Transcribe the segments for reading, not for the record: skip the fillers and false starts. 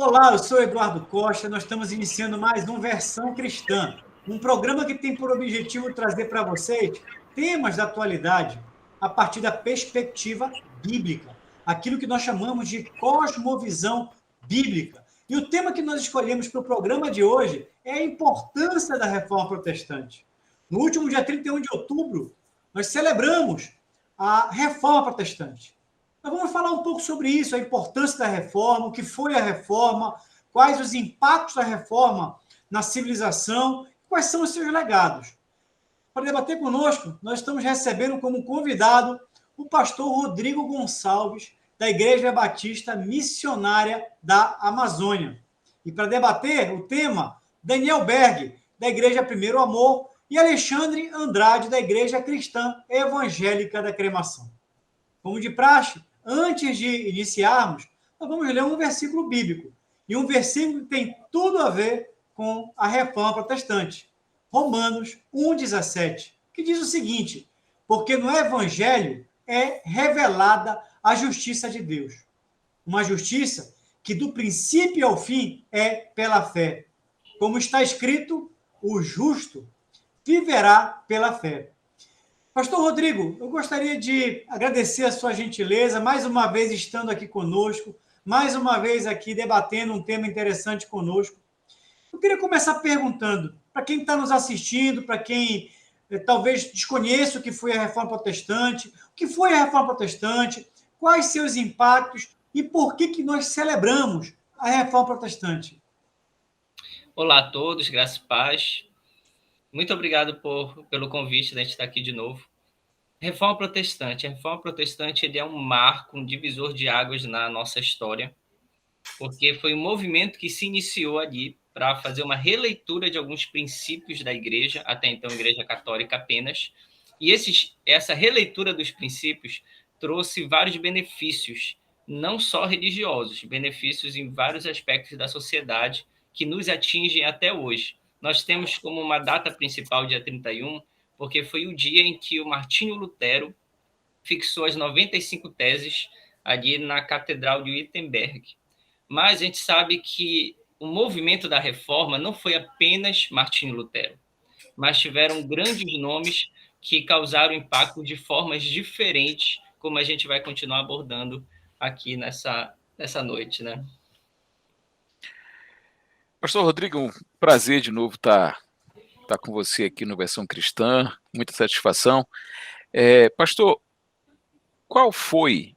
Olá, eu sou Eduardo Costa. Nós estamos iniciando mais um Versão Cristã, um programa que tem por objetivo trazer para vocês temas da atualidade a partir da perspectiva bíblica, aquilo que nós chamamos de cosmovisão bíblica. E o tema que nós escolhemos para o programa de hoje é a importância da Reforma Protestante. No último dia 31 de outubro, nós celebramos a Reforma Protestante. Nós vamos falar um pouco sobre isso, a importância da reforma, o que foi a reforma, quais os impactos da reforma na civilização, quais são os seus legados. Para debater conosco, nós estamos recebendo como convidado o pastor Rodrigo Gonçalves, da Igreja Batista Missionária da Amazônia. E para debater o tema, Daniel Berg, da Igreja Primeiro Amor, e Alexandre Andrade, da Igreja Cristã Evangélica da Cremação. Como de praxe, antes de iniciarmos, nós vamos ler um versículo bíblico. E um versículo que tem tudo a ver com a reforma protestante. Romanos 1,17, que diz o seguinte: porque no Evangelho é revelada a justiça de Deus. Uma justiça que do princípio ao fim é pela fé. Como está escrito, o justo viverá pela fé. Pastor Rodrigo, eu gostaria de agradecer a sua gentileza, mais uma vez estando aqui conosco, mais uma vez aqui debatendo um tema interessante conosco. Eu queria começar perguntando, para quem está nos assistindo, para quem talvez desconheça o que foi a Reforma Protestante, o que foi a Reforma Protestante, quais seus impactos e por que nós celebramos a Reforma Protestante. Olá a todos, graças e paz. Muito obrigado pelo convite de a gente estar aqui de novo. Reforma Protestante. A Reforma Protestante ele é um marco, um divisor de águas na nossa história, porque foi um movimento que se iniciou ali para fazer uma releitura de alguns princípios da Igreja, até então Igreja Católica apenas, e essa releitura dos princípios trouxe vários benefícios, não só religiosos, benefícios em vários aspectos da sociedade que nos atingem até hoje. Nós temos como uma data principal, dia 31, porque foi o dia em que o Martinho Lutero fixou as 95 teses ali na Catedral de Wittenberg. Mas a gente sabe que o movimento da reforma não foi apenas Martinho Lutero, mas tiveram grandes nomes que causaram impacto de formas diferentes, como a gente vai continuar abordando aqui nessa noite, né? Pastor Rodrigo, um prazer de novo estar com você aqui no Versão Cristã, muita satisfação. Pastor, qual foi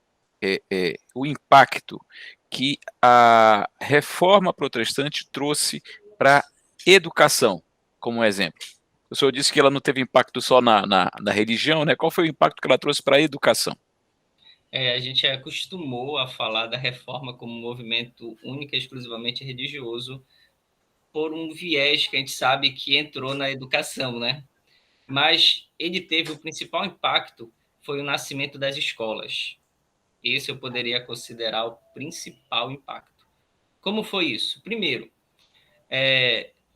o impacto que a Reforma Protestante trouxe para a educação, como exemplo? O senhor disse que ela não teve impacto só na religião, né? Qual foi o impacto que ela trouxe para a educação? A gente acostumou a falar da reforma como um movimento único e exclusivamente religioso, por um viés que a gente sabe que entrou na educação, né? Mas ele teve o principal impacto foi o nascimento das escolas. Esse eu poderia considerar o principal impacto. Como foi isso? Primeiro,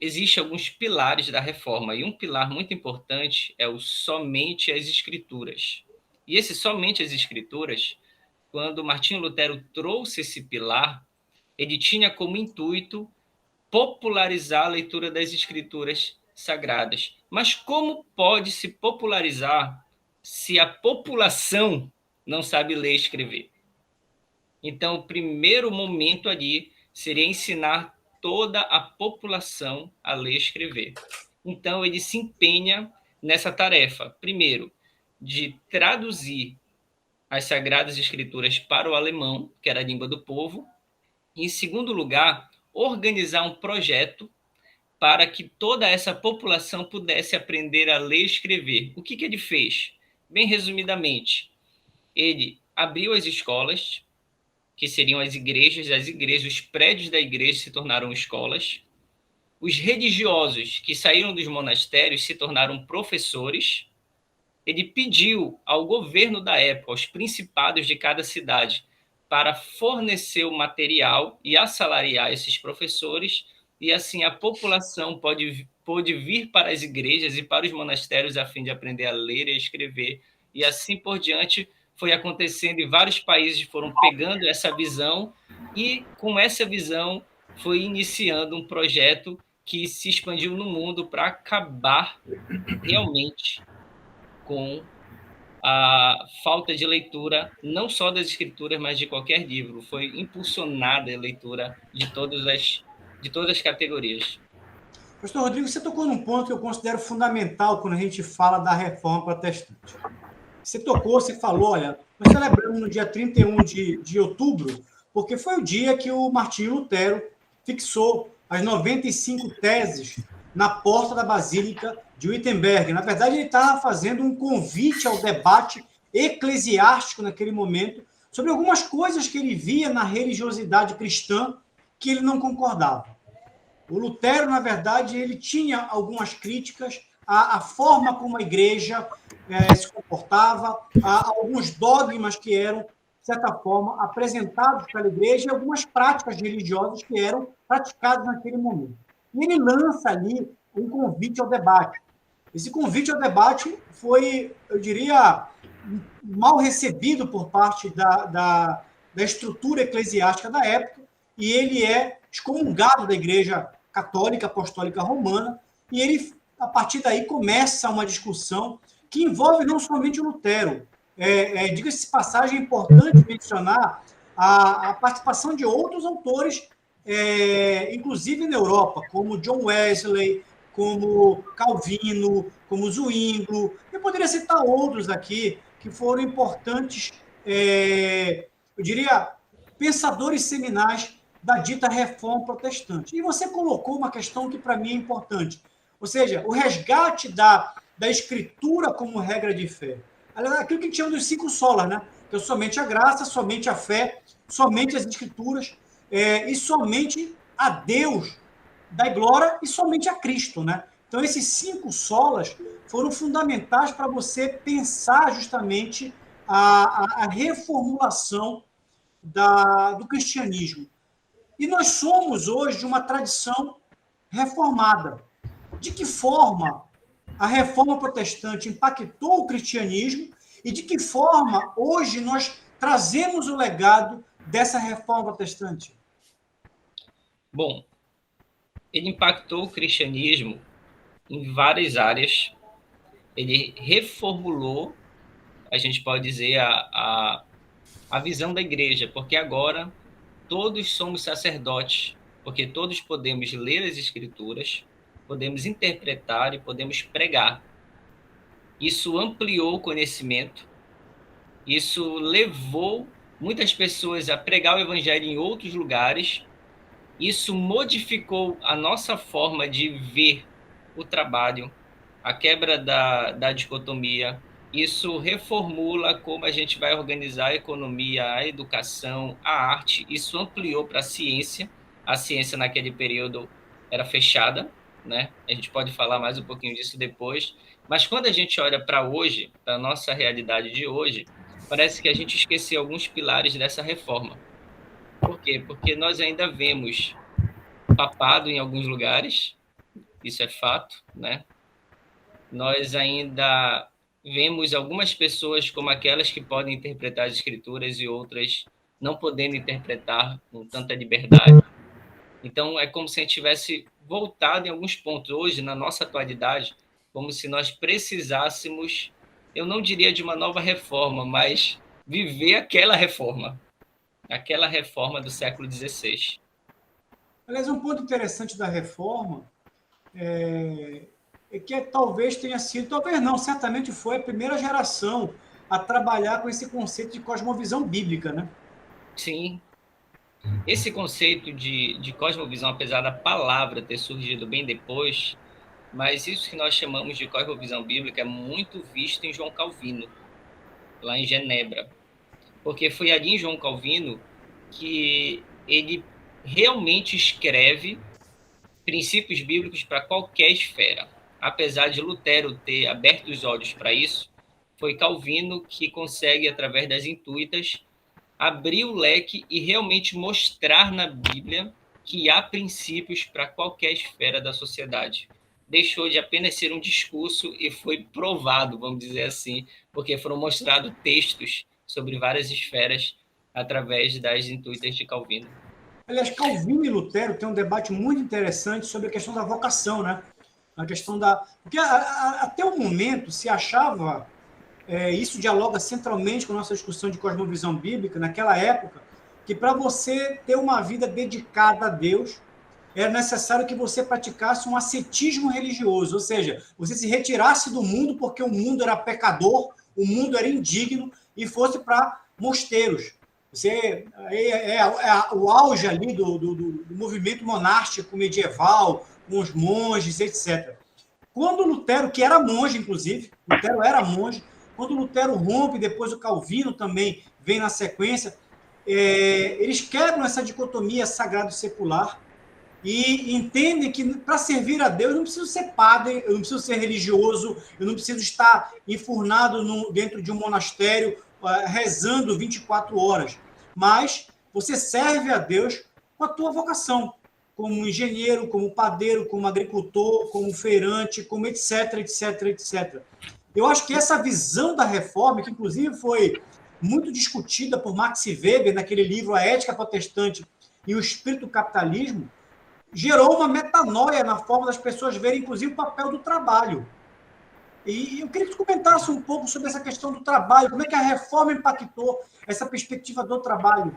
existem alguns pilares da reforma, e um pilar muito importante é o somente as escrituras. E esse somente as escrituras, quando Martinho Lutero trouxe esse pilar, ele tinha como intuito popularizar a leitura das escrituras sagradas. Mas como pode se popularizar se a população não sabe ler e escrever? Então, o primeiro momento ali seria ensinar toda a população a ler e escrever. Então, ele se empenha nessa tarefa, primeiro, de traduzir as Sagradas Escrituras para o alemão, que era a língua do povo, e, em segundo lugar, organizar um projeto para que toda essa população pudesse aprender a ler e escrever. O que ele fez? Bem resumidamente, ele abriu as escolas, que seriam as igrejas, os prédios da igreja se tornaram escolas. Os religiosos que saíram dos monastérios se tornaram professores. Ele pediu ao governo da época, aos principados de cada cidade, para fornecer o material e assalariar esses professores, e assim a população pôde vir para as igrejas e para os monastérios a fim de aprender a ler e escrever, e assim por diante foi acontecendo, e vários países foram pegando essa visão, e com essa visão foi iniciando um projeto que se expandiu no mundo para acabar realmente com a falta de leitura, não só das escrituras, mas de qualquer livro. Foi impulsionada a leitura de todas as categorias. Pastor Rodrigo, você tocou num ponto que eu considero fundamental quando a gente fala da reforma protestante. Você falou, olha, nós celebramos no dia 31 de outubro, porque foi o dia que o Martinho Lutero fixou as 95 teses na porta da Basílica de Wittenberg. Na verdade, ele estava fazendo um convite ao debate eclesiástico naquele momento sobre algumas coisas que ele via na religiosidade cristã que ele não concordava. O Lutero, na verdade, ele tinha algumas críticas à forma como a igreja se comportava, a alguns dogmas que eram, de certa forma, apresentados pela igreja e algumas práticas religiosas que eram praticadas naquele momento. E ele lança ali um convite ao debate. Esse convite ao debate foi, eu diria, mal recebido por parte da estrutura eclesiástica da época, e ele é excomungado da Igreja Católica Apostólica Romana, e ele, a partir daí, começa uma discussão que envolve não somente o Lutero. Diga-se de passagem, é importante mencionar a participação de outros autores, inclusive na Europa, como John Wesley, como Calvino, como Zwingli. Eu poderia citar outros aqui que foram importantes, eu diria, pensadores seminais da dita reforma protestante. E você colocou uma questão que para mim é importante, ou seja, o resgate da escritura como regra de fé. Aquilo que chama dos 5 solas, né? Que é somente a graça, somente a fé, somente as escrituras, e somente a Deus da glória e somente a Cristo, né? Então, esses 5 solas foram fundamentais para você pensar justamente a reformulação do cristianismo. E nós somos hoje de uma tradição reformada. De que forma a reforma protestante impactou o cristianismo e de que forma hoje nós trazemos o legado dessa reforma protestante? Bom, ele impactou o cristianismo em várias áreas. Ele reformulou, a gente pode dizer, a visão da igreja, porque agora todos somos sacerdotes, porque todos podemos ler as escrituras, podemos interpretar e podemos pregar. Isso ampliou o conhecimento, isso levou muitas pessoas a pregar o evangelho em outros lugares, isso modificou a nossa forma de ver o trabalho, a quebra da dicotomia, isso reformula como a gente vai organizar a economia, a educação, a arte, isso ampliou para a ciência naquele período era fechada, né? A gente pode falar mais um pouquinho disso depois, mas quando a gente olha para hoje, para a nossa realidade de hoje, parece que a gente esqueceu alguns pilares dessa reforma. Por quê? Porque nós ainda vemos papado em alguns lugares, isso é fato, né? Nós ainda vemos algumas pessoas como aquelas que podem interpretar as escrituras e outras não podendo interpretar com tanta liberdade. Então, é como se a gente tivesse voltado em alguns pontos hoje, na nossa atualidade, como se nós precisássemos, eu não diria de uma nova reforma, mas viver aquela reforma do século XVI. Aliás, um ponto interessante da reforma é que talvez tenha sido, talvez não, certamente foi a primeira geração a trabalhar com esse conceito de cosmovisão bíblica, né? Sim. Esse conceito de cosmovisão, apesar da palavra ter surgido bem depois, mas isso que nós chamamos de cosmovisão bíblica é muito visto em João Calvino, lá em Genebra. Porque foi ali em João Calvino que ele realmente escreve princípios bíblicos para qualquer esfera. Apesar de Lutero ter aberto os olhos para isso, foi Calvino que consegue, através das intuitas, abrir o leque e realmente mostrar na Bíblia que há princípios para qualquer esfera da sociedade. Deixou de apenas ser um discurso e foi provado, vamos dizer assim, porque foram mostrados textos sobre várias esferas através das intuitas de Calvino. Aliás, Calvino e Lutero têm um debate muito interessante sobre a questão da vocação, né? A questão da... Porque até o momento se achava, isso dialoga centralmente com a nossa discussão de cosmovisão bíblica, naquela época, que para você ter uma vida dedicada a Deus, era necessário que você praticasse um ascetismo religioso, ou seja, você se retirasse do mundo porque o mundo era pecador, o mundo era indigno, e fosse para mosteiros. Você o auge ali do movimento monástico medieval, com os monges, etc. Quando Lutero, que era monge, inclusive, Lutero era monge, quando Lutero rompe, depois o Calvino também vem na sequência, eles quebram essa dicotomia sagrado-secular e entendem que para servir a Deus eu não preciso ser padre, eu não preciso ser religioso, eu não preciso estar enfurnado dentro de um monastério rezando 24 horas, mas você serve a Deus com a tua vocação, como engenheiro, como padeiro, como agricultor, como feirante, como etc, etc, etc. Eu acho que essa visão da reforma, que inclusive foi muito discutida por Max Weber naquele livro A Ética Protestante e o Espírito do Capitalismo, gerou uma metanoia na forma das pessoas verem, inclusive, o papel do trabalho. E eu queria que você comentasse um pouco sobre essa questão do trabalho, como é que a reforma impactou essa perspectiva do trabalho.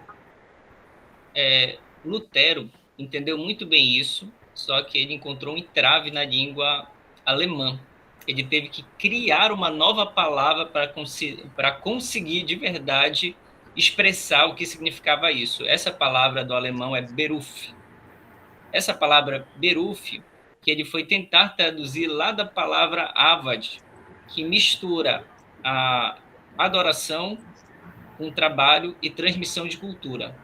Lutero entendeu muito bem isso, só que ele encontrou um entrave na língua alemã. Ele teve que criar uma nova palavra para conseguir, de verdade, expressar o que significava isso. Essa palavra do alemão é Beruf. Essa palavra Beruf, que ele foi tentar traduzir lá da palavra Avad, que mistura a adoração com trabalho e transmissão de cultura.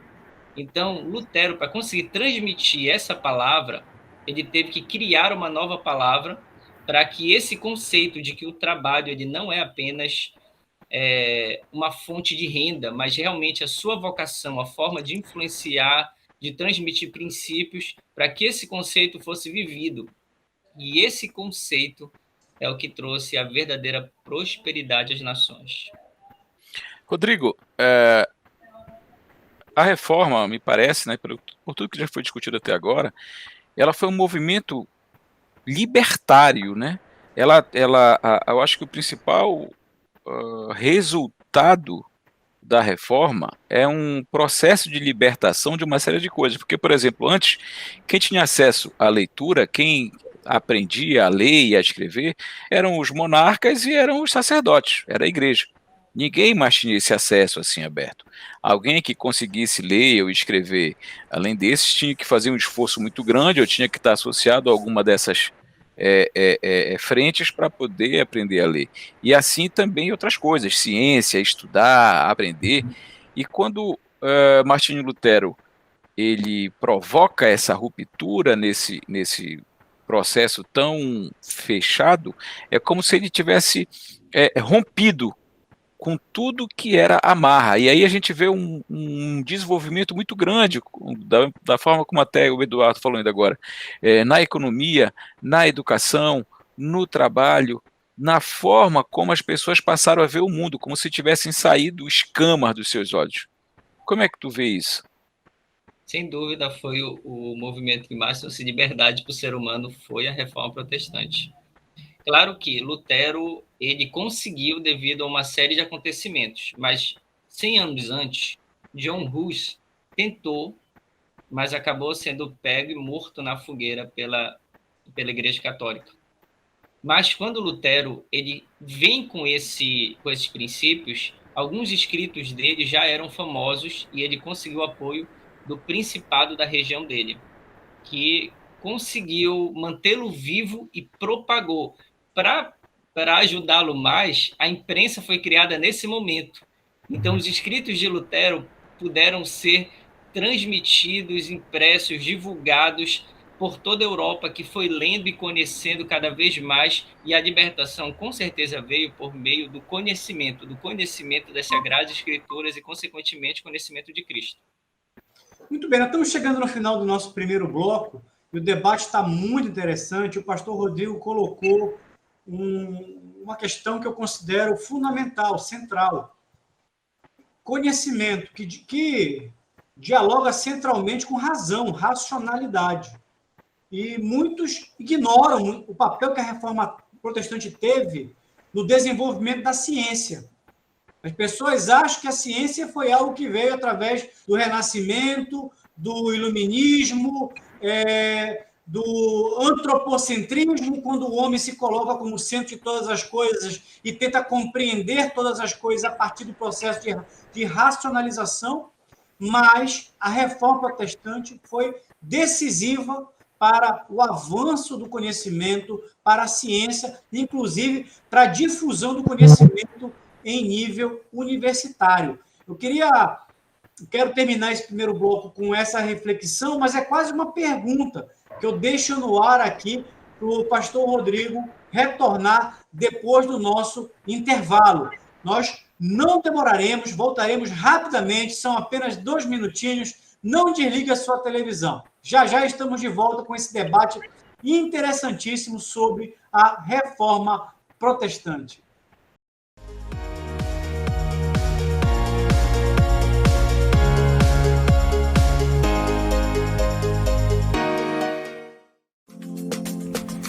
Então, Lutero, para conseguir transmitir essa palavra, ele teve que criar uma nova palavra para que esse conceito de que o trabalho ele não é apenas uma fonte de renda, mas realmente a sua vocação, a forma de influenciar, de transmitir princípios, para que esse conceito fosse vivido. E esse conceito é o que trouxe a verdadeira prosperidade às nações. Rodrigo, a reforma, me parece, né, por tudo que já foi discutido até agora, ela foi um movimento libertário, né? Eu acho que o principal resultado da reforma é um processo de libertação de uma série de coisas, porque, por exemplo, antes, quem tinha acesso à leitura, quem aprendia a ler e a escrever, eram os monarcas e eram os sacerdotes, era a igreja. Ninguém mais tinha esse acesso assim aberto. Alguém que conseguisse ler ou escrever, além desses, tinha que fazer um esforço muito grande, ou tinha que estar associado a alguma dessas frentes para poder aprender a ler. E assim também outras coisas, ciência, estudar, aprender. E quando Martinho Lutero ele provoca essa ruptura nesse processo tão fechado, é como se ele tivesse rompido com tudo que era amarra. E aí a gente vê um desenvolvimento muito grande, da forma como até o Eduardo falou ainda agora, na economia, na educação, no trabalho, na forma como as pessoas passaram a ver o mundo, como se tivessem saído escamas dos seus olhos. Como é que tu vê isso? Sem dúvida, foi o movimento que mais trouxe liberdade para o ser humano, foi a Reforma Protestante. Claro que Lutero ele conseguiu devido a uma série de acontecimentos, mas 100 anos antes, John Hus tentou, mas acabou sendo pego e morto na fogueira pela Igreja Católica. Mas quando Lutero ele vem com esses princípios, alguns escritos dele já eram famosos e ele conseguiu apoio do principado da região dele, que conseguiu mantê-lo vivo e propagou. Para ajudá-lo mais, a imprensa foi criada nesse momento. Então, os escritos de Lutero puderam ser transmitidos, impressos, divulgados por toda a Europa, que foi lendo e conhecendo cada vez mais, e a libertação com certeza veio por meio do conhecimento das Sagradas Escrituras e, consequentemente, conhecimento de Cristo. Muito bem, nós estamos chegando no final do nosso primeiro bloco, e o debate está muito interessante. O pastor Rodrigo colocou uma questão que eu considero fundamental, central. Conhecimento, que dialoga centralmente com razão, racionalidade. E muitos ignoram o papel que a reforma protestante teve no desenvolvimento da ciência. As pessoas acham que a ciência foi algo que veio através do Renascimento, do Iluminismo, do antropocentrismo, quando o homem se coloca como centro de todas as coisas e tenta compreender todas as coisas a partir do processo de racionalização, mas a reforma protestante foi decisiva para o avanço do conhecimento, para a ciência, inclusive para a difusão do conhecimento em nível universitário. Quero terminar esse primeiro bloco com essa reflexão, mas é quase uma pergunta que eu deixo no ar aqui para o pastor Rodrigo retornar depois do nosso intervalo. Nós não demoraremos, voltaremos rapidamente, são apenas 2 minutinhos, não desligue a sua televisão. Já já estamos de volta com esse debate interessantíssimo sobre a reforma protestante.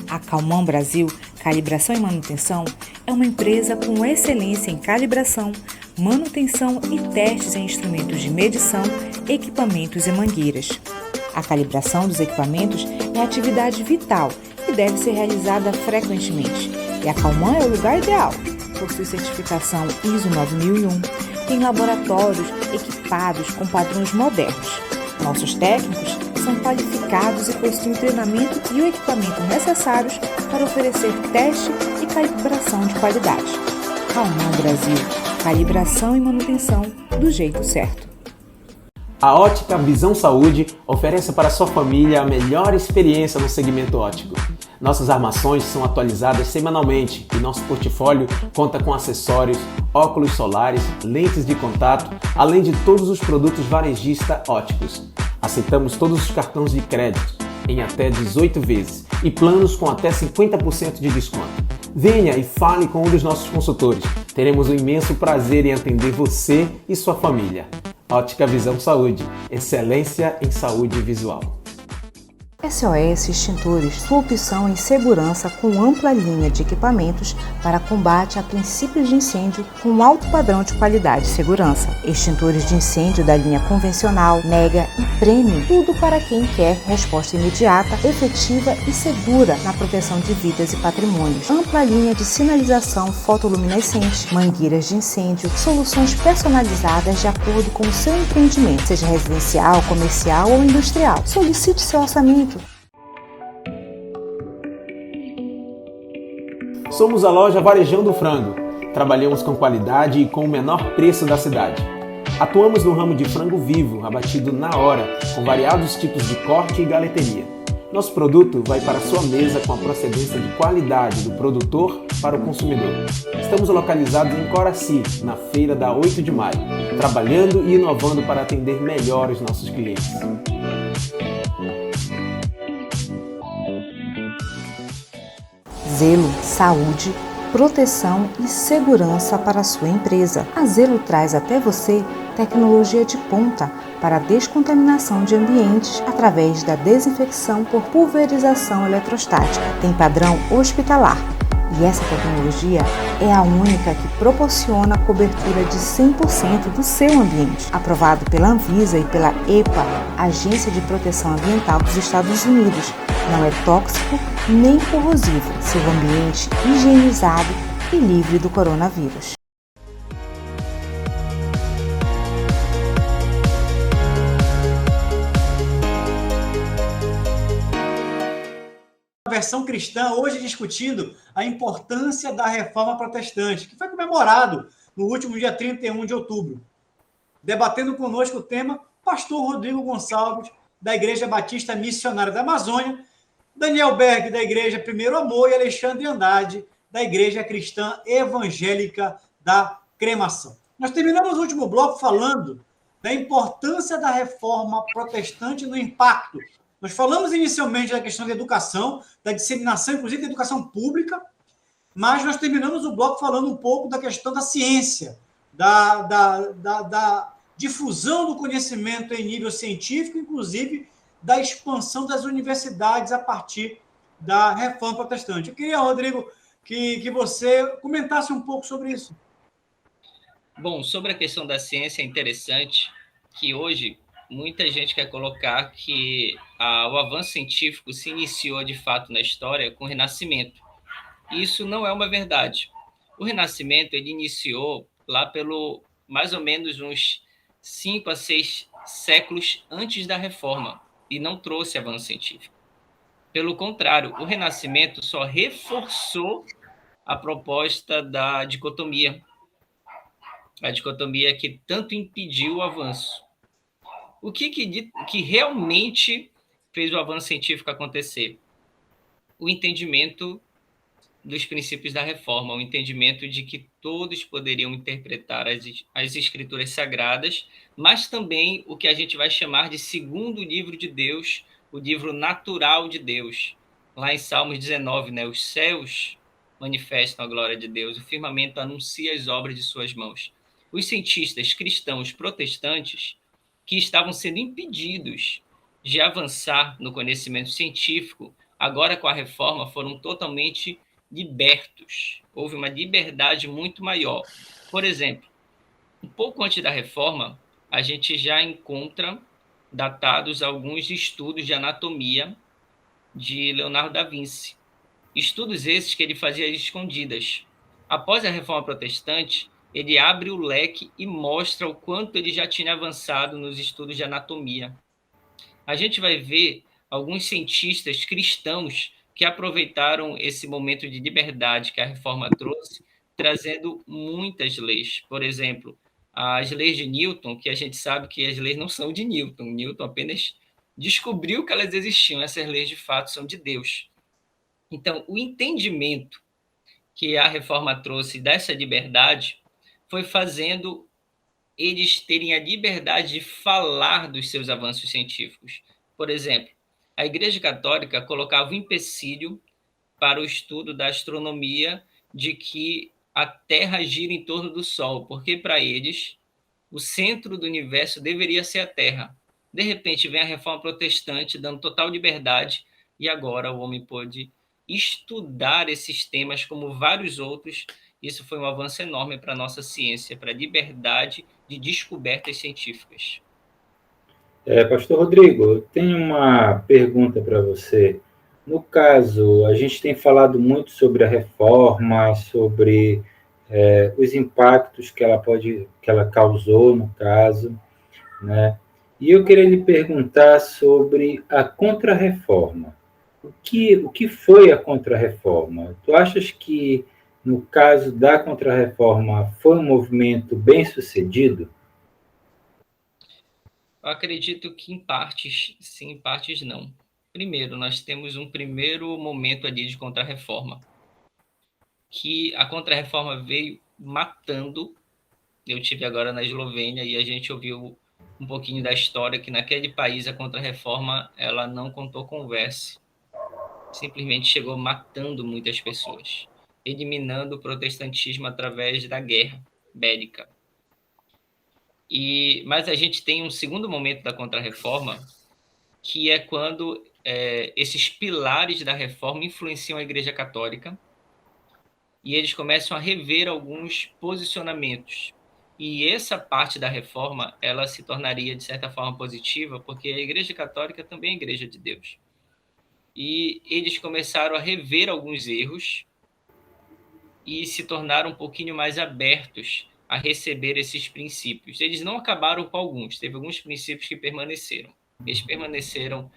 A Calman Brasil Calibração e Manutenção é uma empresa com excelência em calibração, manutenção e testes em instrumentos de medição, equipamentos e mangueiras. A calibração dos equipamentos é atividade vital e deve ser realizada frequentemente. E a Calman é o lugar ideal. Possui certificação ISO 9001, tem laboratórios equipados com padrões modernos. Nossos técnicos são qualificados e possuem o treinamento e o equipamento necessários para oferecer teste e calibração de qualidade. Calman Brasil, calibração e manutenção do jeito certo. A Ótica Visão Saúde oferece para sua família a melhor experiência no segmento óptico. Nossas armações são atualizadas semanalmente e nosso portfólio conta com acessórios, óculos solares, lentes de contato, além de todos os produtos varejista ópticos. Aceitamos todos os cartões de crédito em até 18 vezes e planos com até 50% de desconto. Venha e fale com um dos nossos consultores. Teremos um imenso prazer em atender você e sua família. Ótica Visão Saúde, excelência em saúde visual. SOS Extintores, sua opção em segurança com ampla linha de equipamentos para combate a princípios de incêndio com alto padrão de qualidade e segurança. Extintores de incêndio da linha convencional, mega e premium, tudo para quem quer resposta imediata, efetiva e segura na proteção de vidas e patrimônios. Ampla linha de sinalização fotoluminescente, mangueiras de incêndio, soluções personalizadas de acordo com o seu empreendimento, seja residencial, comercial ou industrial. Solicite seu orçamento. Somos a loja Varejão do Frango. Trabalhamos com qualidade e com o menor preço da cidade. Atuamos no ramo de frango vivo, abatido na hora, com variados tipos de corte e galeteria. Nosso produto vai para a sua mesa com a procedência de qualidade do produtor para o consumidor. Estamos localizados em Coraci, na feira da 8 de maio, trabalhando e inovando para atender melhor os nossos clientes. Zelo, saúde, proteção e segurança para a sua empresa. A Zelo traz até você tecnologia de ponta para a descontaminação de ambientes através da desinfecção por pulverização eletrostática. Tem padrão hospitalar e essa tecnologia é a única que proporciona a cobertura de 100% do seu ambiente. Aprovado pela Anvisa e pela EPA, Agência de Proteção Ambiental dos Estados Unidos. Não é tóxico nem corrosivo. Seu ambiente higienizado e livre do coronavírus. Versão cristã, hoje discutindo a importância da reforma protestante, que foi comemorado no último dia 31 de outubro. Debatendo conosco o tema, pastor Rodrigo Gonçalves, da Igreja Batista Missionária da Amazônia, Daniel Berg, da Igreja Primeiro Amor, e Alexandre Andrade, da Igreja Cristã Evangélica da Cremação. Nós terminamos o último bloco falando da importância da reforma protestante no impacto. Nós falamos inicialmente da questão da educação, da disseminação, inclusive da educação pública, mas nós terminamos o bloco falando um pouco da questão da ciência, da difusão do conhecimento em nível científico, inclusive da expansão das universidades a partir da Reforma Protestante. Eu queria, Rodrigo, que você comentasse um pouco sobre isso. Bom, sobre a questão da ciência, é interessante que hoje muita gente quer colocar que o avanço científico se iniciou de fato na história com o Renascimento. Isso não é uma verdade. O Renascimento ele iniciou lá pelo mais ou menos uns 5 a 6 séculos antes da Reforma e não trouxe avanço científico. Pelo contrário, o Renascimento só reforçou a proposta da dicotomia, a dicotomia que tanto impediu o avanço. O que realmente fez o avanço científico acontecer? O entendimento dos princípios da reforma, o entendimento de que todos poderiam interpretar as escrituras sagradas, mas também o que a gente vai chamar de segundo livro de Deus, o livro natural de Deus. Lá em Salmos 19, né, os céus manifestam a glória de Deus, o firmamento anuncia as obras de suas mãos. Os cientistas cristãos protestantes, que estavam sendo impedidos de avançar no conhecimento científico, agora com a reforma foram totalmente libertos. Houve uma liberdade muito maior. Por exemplo, um pouco antes da reforma, a gente já encontra datados alguns estudos de anatomia de Leonardo da Vinci. Estudos esses que ele fazia escondidas. Após a reforma protestante, ele abre o leque e mostra o quanto ele já tinha avançado nos estudos de anatomia. A gente vai ver alguns cientistas cristãos que aproveitaram esse momento de liberdade que a reforma trouxe, trazendo muitas leis. Por exemplo, as leis de Newton, que a gente sabe que as leis não são de Newton. Newton apenas descobriu que elas existiam. Essas leis, de fato, são de Deus. Então, o entendimento que a reforma trouxe dessa liberdade foi fazendo eles terem a liberdade de falar dos seus avanços científicos. Por exemplo, a Igreja Católica colocava um empecilho para o estudo da astronomia de que a Terra gira em torno do Sol, porque para eles o centro do universo deveria ser a Terra. De repente vem a Reforma Protestante dando total liberdade e agora o homem pôde estudar esses temas como vários outros. Isso foi um avanço enorme para a nossa ciência, para a liberdade de descobertas científicas. Pastor Rodrigo, eu tenho uma pergunta para você. No caso, a gente tem falado muito sobre a reforma, sobre os impactos que ela causou, no caso, né? E eu queria lhe perguntar sobre a Contra-Reforma. O que foi a Contra-Reforma? Tu achas que, no caso da Contra-Reforma, foi um movimento bem-sucedido? Eu acredito que em partes sim, em partes não. Primeiro, nós temos um primeiro momento ali de Contra-Reforma, que a Contra-Reforma veio matando. Eu tive agora na Eslovênia e a gente ouviu um pouquinho da história que naquele país a Contra-Reforma ela não contou conversa. Simplesmente chegou matando muitas pessoas, eliminando o protestantismo através da guerra bélica. Mas a gente tem um segundo momento da Contra-Reforma, que é quando esses pilares da reforma influenciam a Igreja Católica e eles começam a rever alguns posicionamentos. E essa parte da reforma, ela se tornaria, de certa forma, positiva, porque a Igreja Católica também é a Igreja de Deus. E eles começaram a rever alguns erros e se tornaram um pouquinho mais abertos a receber esses princípios. Eles não acabaram com alguns, teve alguns princípios que permaneceram. Eles permaneceram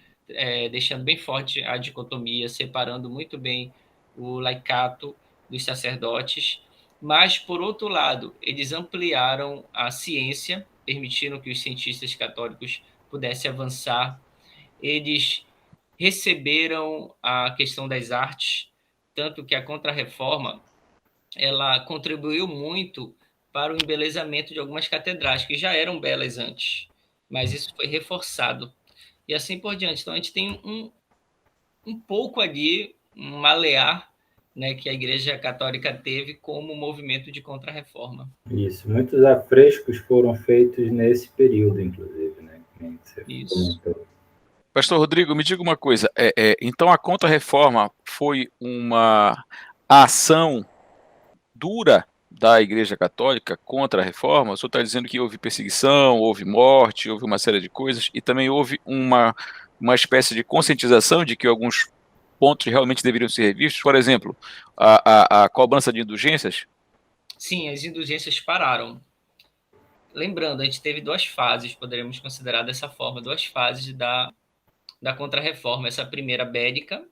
deixando bem forte a dicotomia, separando muito bem o laicato dos sacerdotes, mas, por outro lado, eles ampliaram a ciência, permitiram que os cientistas católicos pudessem avançar. Eles receberam a questão das artes, tanto que a Contra-Reforma ela contribuiu muito para o embelezamento de algumas catedrais, que já eram belas antes, mas isso foi reforçado. E assim por diante. Então, a gente tem um pouco ali, um malear né, que a Igreja Católica teve como movimento de contra-reforma. Isso, muitos afrescos foram feitos nesse período, inclusive, né? Que você Isso. comentou. Pastor Rodrigo, me diga uma coisa. Então a Contra-Reforma foi uma ação dura da Igreja Católica contra a Reforma? O senhor está dizendo que houve perseguição, houve morte, houve uma série de coisas, e também houve uma espécie de conscientização de que alguns pontos realmente deveriam ser revistos? Por exemplo, a cobrança de indulgências? Sim, as indulgências pararam. Lembrando, a gente teve 2 fases, poderíamos considerar dessa forma, 2 fases da Contra-Reforma. Essa primeira bélica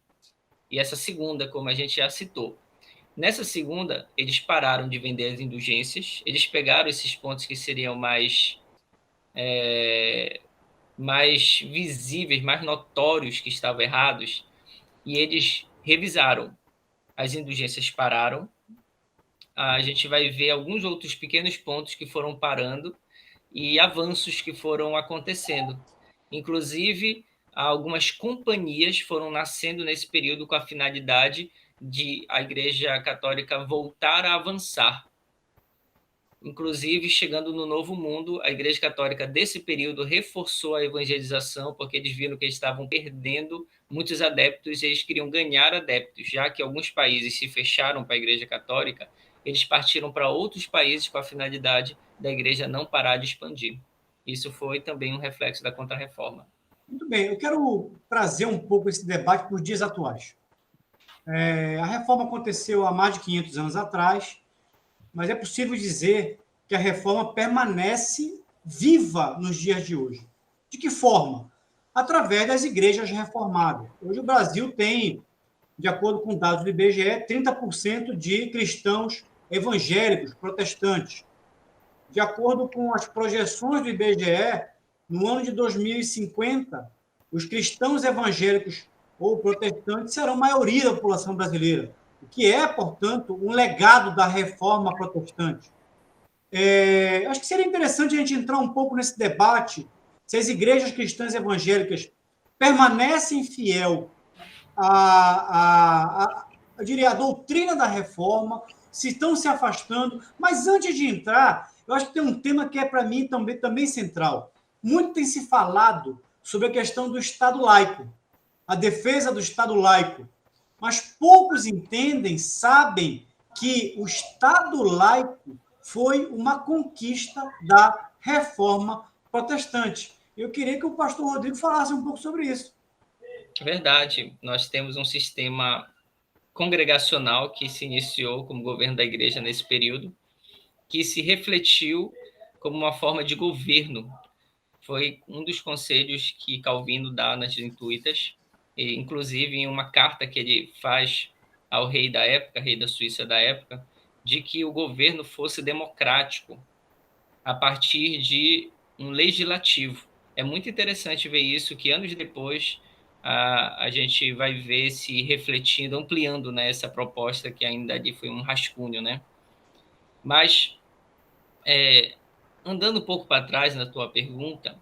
e essa segunda, como a gente já citou. Nessa segunda, eles pararam de vender as indulgências, eles pegaram esses pontos que seriam mais visíveis, mais notórios que estavam errados, e eles revisaram. As indulgências pararam, a gente vai ver alguns outros pequenos pontos que foram parando e avanços que foram acontecendo. Inclusive, algumas companhias foram nascendo nesse período com a finalidade de a Igreja Católica voltar a avançar. Inclusive, chegando no Novo Mundo, a Igreja Católica desse período reforçou a evangelização, porque eles viram que eles estavam perdendo muitos adeptos e eles queriam ganhar adeptos. Já que alguns países se fecharam para a Igreja Católica, eles partiram para outros países com a finalidade da Igreja não parar de expandir. Isso foi também um reflexo da Contra-Reforma. Muito bem, eu quero trazer um pouco esse debate para os dias atuais. A reforma aconteceu há mais de 500 anos atrás, mas é possível dizer que a reforma permanece viva nos dias de hoje. De que forma? Através das igrejas reformadas. Hoje o Brasil tem, de acordo com dados do IBGE, 30% de cristãos evangélicos, protestantes. De acordo com as projeções do IBGE, no ano de 2050, os cristãos evangélicos ou protestantes serão maioria da população brasileira, o que é, portanto, um legado da reforma protestante. Acho que seria interessante a gente entrar um pouco nesse debate se as igrejas cristãs evangélicas permanecem fiel eu diria, a doutrina da reforma, se estão se afastando. Mas antes de entrar, eu acho que tem um tema que é, para mim, também central. Muito tem se falado sobre a questão do Estado laico, a defesa do Estado laico. Mas poucos entendem, sabem que o Estado laico foi uma conquista da reforma protestante. Eu queria que o pastor Rodrigo falasse um pouco sobre isso. Verdade. Nós temos um sistema congregacional que se iniciou como governo da igreja nesse período, que se refletiu como uma forma de governo. Foi um dos conselhos que Calvino dá nas Jesuítas, e, inclusive em uma carta que ele faz ao rei da época, rei da Suíça da época, de que o governo fosse democrático a partir de um legislativo. É muito interessante ver isso, que anos depois a gente vai ver se refletindo, ampliando, né, essa proposta que ainda ali foi um rascunho, né? Mas, andando um pouco para trás na tua pergunta,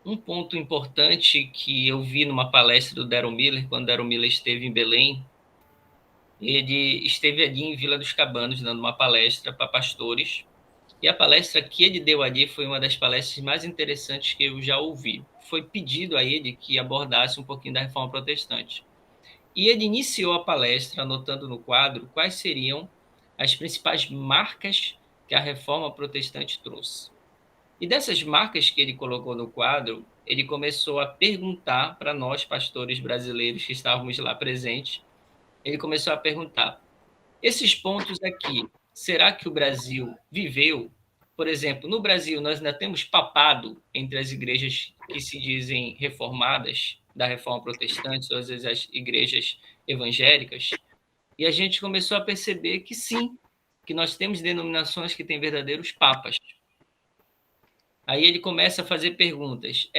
um ponto importante que eu vi numa palestra do Daryl Miller, quando Daryl Miller esteve em Belém, ele esteve ali em Vila dos Cabanos, dando uma palestra para pastores, e a palestra que ele deu ali foi uma das palestras mais interessantes que eu já ouvi. Foi pedido a ele que abordasse um pouquinho da reforma protestante. E ele iniciou a palestra anotando no quadro quais seriam as principais marcas que a reforma protestante trouxe. E dessas marcas que ele colocou no quadro, ele começou a perguntar para nós, pastores brasileiros que estávamos lá presentes, ele começou a perguntar: esses pontos aqui, será que o Brasil viveu? Por exemplo, no Brasil, nós ainda temos papado entre as igrejas que se dizem reformadas, da reforma protestante, ou às vezes as igrejas evangélicas, e a gente começou a perceber que sim, que nós temos denominações que têm verdadeiros papas. Aí ele começa a fazer perguntas.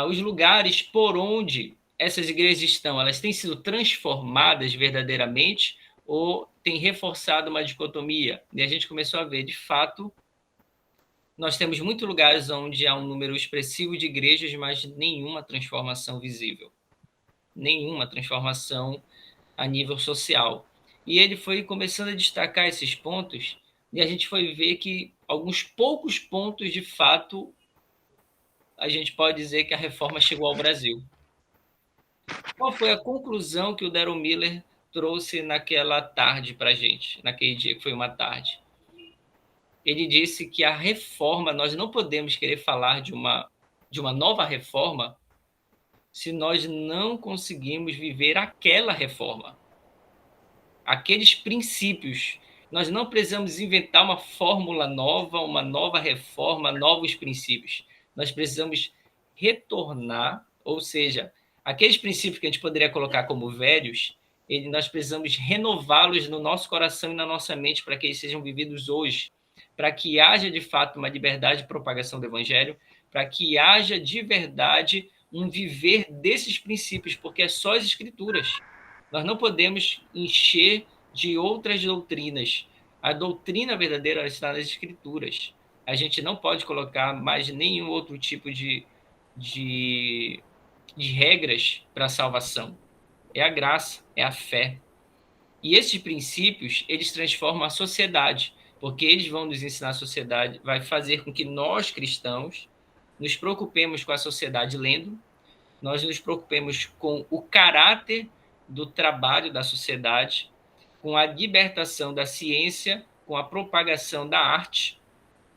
Os lugares por onde essas igrejas estão, elas têm sido transformadas verdadeiramente ou tem reforçado uma dicotomia? E a gente começou a ver, de fato, nós temos muitos lugares onde há um número expressivo de igrejas, mas nenhuma transformação visível. Nenhuma transformação a nível social. E ele foi começando a destacar esses pontos, e a gente foi ver que alguns poucos pontos, de fato, a gente pode dizer que a reforma chegou ao Brasil. Qual foi a conclusão que o Daryl Miller trouxe naquela tarde para a gente, naquele dia que foi uma tarde? Ele disse que a reforma, nós não podemos querer falar de uma nova reforma se nós não conseguimos viver aquela reforma, aqueles princípios. Nós não precisamos inventar uma fórmula nova, uma nova reforma, novos princípios. Nós precisamos retornar, ou seja, aqueles princípios que a gente poderia colocar como velhos, nós precisamos renová-los no nosso coração e na nossa mente para que eles sejam vividos hoje, para que haja de fato uma liberdade de propagação do evangelho, para que haja de verdade um viver desses princípios, porque é só as escrituras. Nós não podemos encher de outras doutrinas. A doutrina verdadeira está nas escrituras. A gente não pode colocar mais nenhum outro tipo de regras para a salvação. É a graça, é a fé. E esses princípios, eles transformam a sociedade, porque eles vão nos ensinar a sociedade, vai fazer com que nós, cristãos, nos preocupemos com a sociedade lendo, nós nos preocupemos com o caráter do trabalho da sociedade, com a libertação da ciência, com a propagação da arte,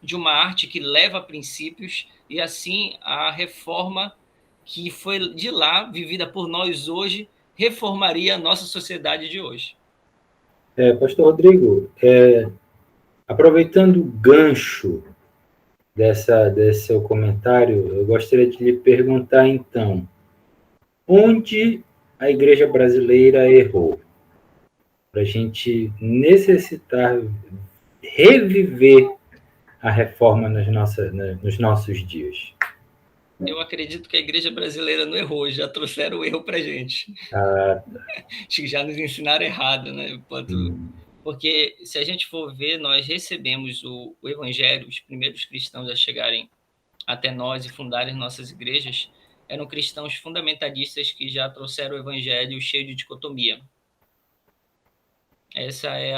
de uma arte que leva a princípios, e assim a reforma que foi de lá, vivida por nós hoje, reformaria a nossa sociedade de hoje. Pastor Rodrigo, aproveitando o gancho desse seu comentário, eu gostaria de lhe perguntar, então, onde a igreja brasileira errou? Para a gente necessitar reviver a reforma nos nossos dias. Eu acredito que a igreja brasileira não errou, já trouxeram o erro para a gente. Acho que já nos ensinaram errado, né? Porque se a gente for ver, nós recebemos o evangelho, os primeiros cristãos a chegarem até nós e fundarem nossas igrejas, eram cristãos fundamentalistas que já trouxeram o evangelho cheio de dicotomia. Essa é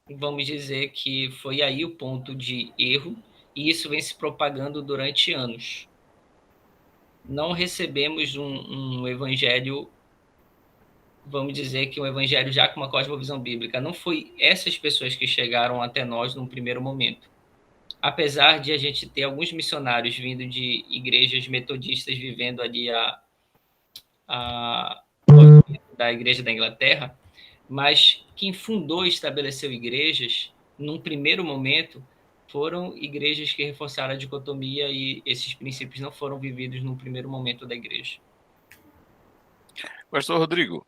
vamos dizer que foi aí o ponto de erro, e isso vem se propagando durante anos. Não recebemos um evangelho, vamos dizer que um evangelho já com uma cosmovisão bíblica. Não foi essas pessoas que chegaram até nós num primeiro momento. Apesar de a gente ter alguns missionários vindo de igrejas metodistas vivendo ali da igreja da Inglaterra, mas quem fundou e estabeleceu igrejas, num primeiro momento, foram igrejas que reforçaram a dicotomia, e esses princípios não foram vividos num primeiro momento da igreja. Pastor Rodrigo,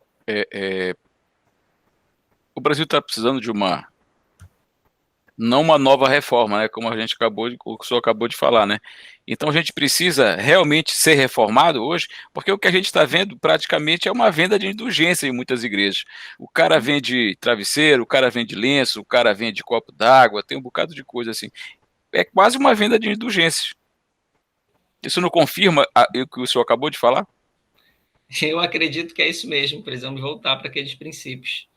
o Brasil está precisando de não uma nova reforma, né, como o senhor acabou de falar, né? Então a gente precisa realmente ser reformado hoje, porque o que a gente está vendo praticamente é uma venda de indulgência em muitas igrejas. O cara vende travesseiro, o cara vende lenço, o cara vende copo d'água, tem um bocado de coisa assim. É quase uma venda de indulgência. Isso não confirma o que o senhor acabou de falar? Eu acredito que é isso mesmo, precisamos voltar para aqueles princípios.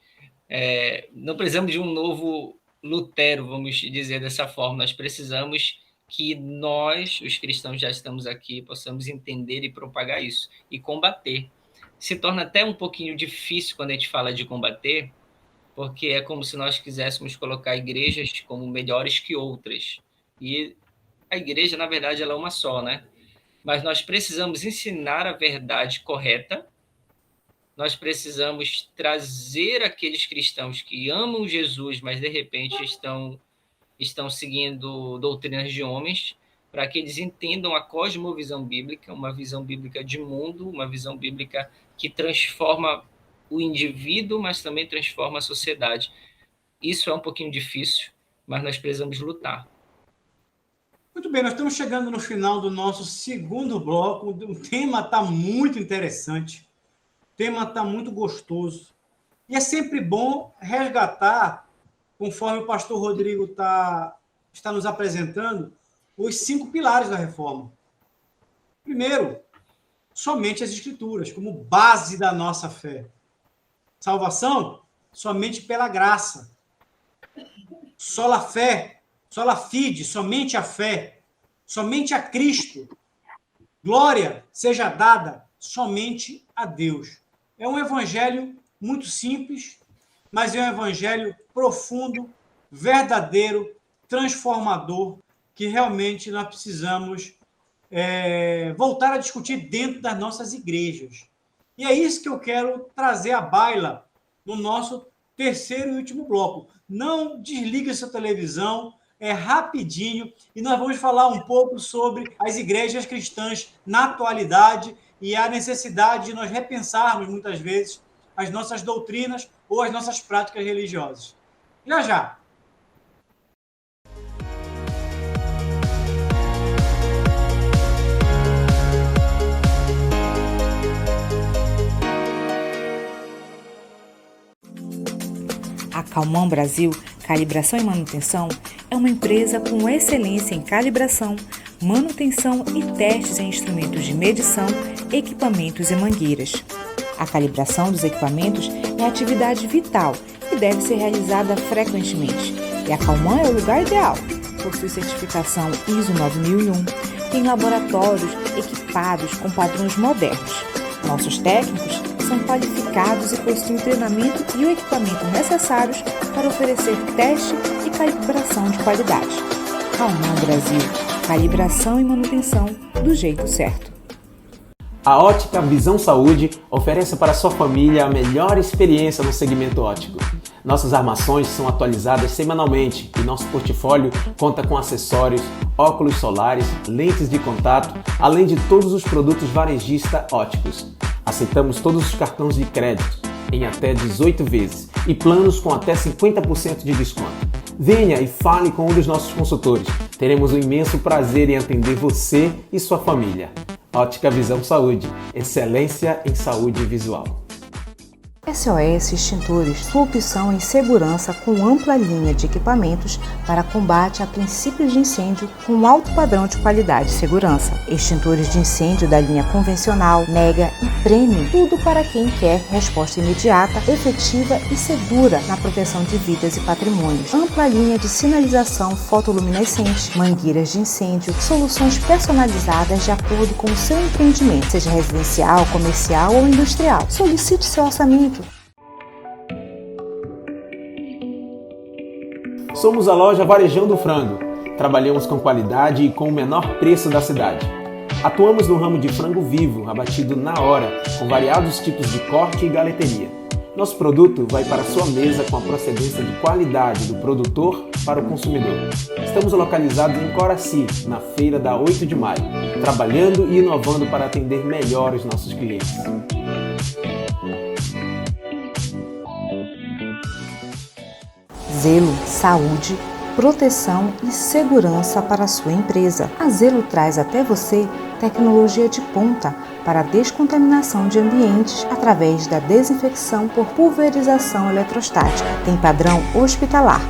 Não precisamos de um novo Lutero, vamos dizer dessa forma, nós precisamos que nós, os cristãos, já estamos aqui, possamos entender e propagar isso, e combater. Se torna até um pouquinho difícil quando a gente fala de combater, porque é como se nós quiséssemos colocar igrejas como melhores que outras. E a igreja, na verdade, ela é uma só, né? Mas nós precisamos ensinar a verdade correta, nós precisamos trazer aqueles cristãos que amam Jesus, mas de repente estão seguindo doutrinas de homens, para que eles entendam a cosmovisão bíblica, uma visão bíblica de mundo, uma visão bíblica que transforma o indivíduo, mas também transforma a sociedade. Isso é um pouquinho difícil, mas nós precisamos lutar. Muito bem, nós estamos chegando no final do nosso segundo bloco. O tema está muito interessante, o tema está muito gostoso. E é sempre bom resgatar, conforme o pastor Rodrigo está nos apresentando, os 5 pilares da reforma. Primeiro, somente as Escrituras, como base da nossa fé. Salvação somente pela graça. Sola fé, sola fide, somente a fé, somente a Cristo. Glória seja dada somente a Deus. É um evangelho muito simples, mas é um evangelho profundo, verdadeiro, transformador, que realmente nós precisamos voltar a discutir dentro das nossas igrejas. E é isso que eu quero trazer à baila no nosso terceiro e último bloco. Não desligue sua televisão, é rapidinho, e nós vamos falar um pouco sobre as igrejas cristãs na atualidade e a necessidade de nós repensarmos, muitas vezes, as nossas doutrinas ou as nossas práticas religiosas. Já, já! A Calman Brasil Calibração e Manutenção é uma empresa com excelência em calibração, manutenção e testes em instrumentos de medição, equipamentos e mangueiras. A calibração dos equipamentos é atividade vital e deve ser realizada frequentemente. E a Calman é o lugar ideal. Possui certificação ISO 9001, tem laboratórios equipados com padrões modernos. Nossos técnicos são qualificados e possuem o treinamento e o equipamento necessários para oferecer teste e calibração de qualidade. Calman Brasil, calibração e manutenção do jeito certo. A Ótica Visão Saúde oferece para sua família a melhor experiência no segmento óptico. Nossas armações são atualizadas semanalmente e nosso portfólio conta com acessórios, óculos solares, lentes de contato, além de todos os produtos varejista ópticos. Aceitamos todos os cartões de crédito em até 18 vezes e planos com até 50% de desconto. Venha e fale com um dos nossos consultores. Teremos um imenso prazer em atender você e sua família. Ótica Visão Saúde, excelência em saúde visual. SOS Extintores, sua opção em segurança com ampla linha de equipamentos para combate a princípios de incêndio com alto padrão de qualidade e segurança. Extintores de incêndio da linha convencional, mega e premium, tudo para quem quer resposta imediata, efetiva e segura na proteção de vidas e patrimônios. Ampla linha de sinalização fotoluminescente, mangueiras de incêndio, soluções personalizadas de acordo com o seu empreendimento, seja residencial, comercial ou industrial. Solicite seu orçamento. Somos a loja Varejão do Frango. Trabalhamos com qualidade e com o menor preço da cidade. Atuamos no ramo de frango vivo, abatido na hora, com variados tipos de corte e galeteria. Nosso produto vai para a sua mesa com a procedência de qualidade do produtor para o consumidor. Estamos localizados em Coraci, na feira da 8 de maio, trabalhando e inovando para atender melhor os nossos clientes. Zelo, saúde, proteção e segurança para a sua empresa. A Zelo traz até você tecnologia de ponta para a descontaminação de ambientes através da desinfecção por pulverização eletrostática. Tem padrão hospitalar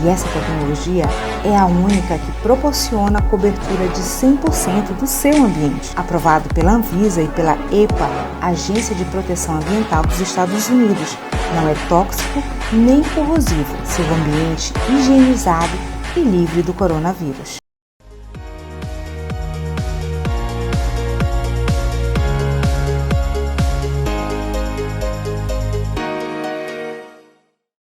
e essa tecnologia é a única que proporciona a cobertura de 100% do seu ambiente. Aprovado pela Anvisa e pela EPA, Agência de Proteção Ambiental dos Estados Unidos. Não é tóxico nem corrosivo. Seu ambiente higienizado e livre do coronavírus.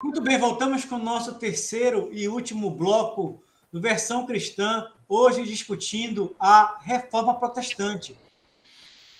Muito bem, voltamos com o nosso terceiro e último bloco do Versão Cristã, hoje discutindo a Reforma Protestante.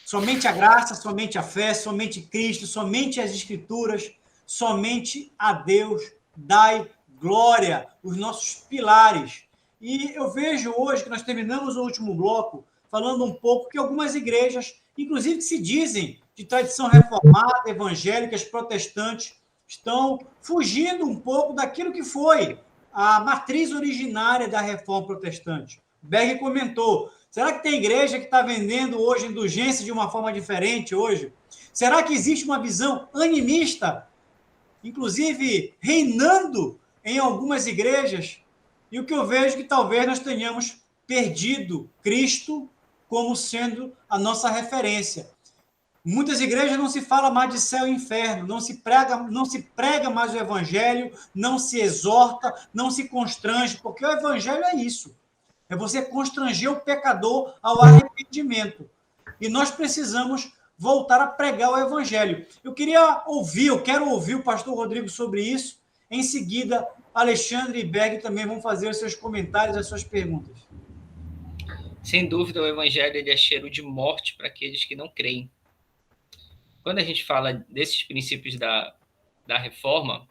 Somente a graça, somente a fé, somente Cristo, somente as Escrituras, somente a Deus dai glória, os nossos pilares. E eu vejo hoje que nós terminamos o último bloco falando um pouco que algumas igrejas, inclusive que se dizem de tradição reformada, evangélicas, protestantes, estão fugindo um pouco daquilo que foi a matriz originária da reforma protestante. Berg comentou, será que tem igreja que está vendendo hoje indulgência de uma forma diferente hoje? Será que existe uma visão animista, inclusive reinando em algumas igrejas? E o que eu vejo é que talvez nós tenhamos perdido Cristo como sendo a nossa referência. Muitas igrejas não se fala mais de céu e inferno, não se prega mais o evangelho, não se exorta, não se constrange, porque o evangelho é isso. É você constranger o pecador ao arrependimento. E nós precisamos voltar a pregar o evangelho. Eu quero ouvir o pastor Rodrigo sobre isso. Em seguida, Alexandre e Berg também vão fazer os seus comentários, as suas perguntas. Sem dúvida, o evangelho ele é cheiro de morte para aqueles que não creem. Quando a gente fala desses princípios da reforma,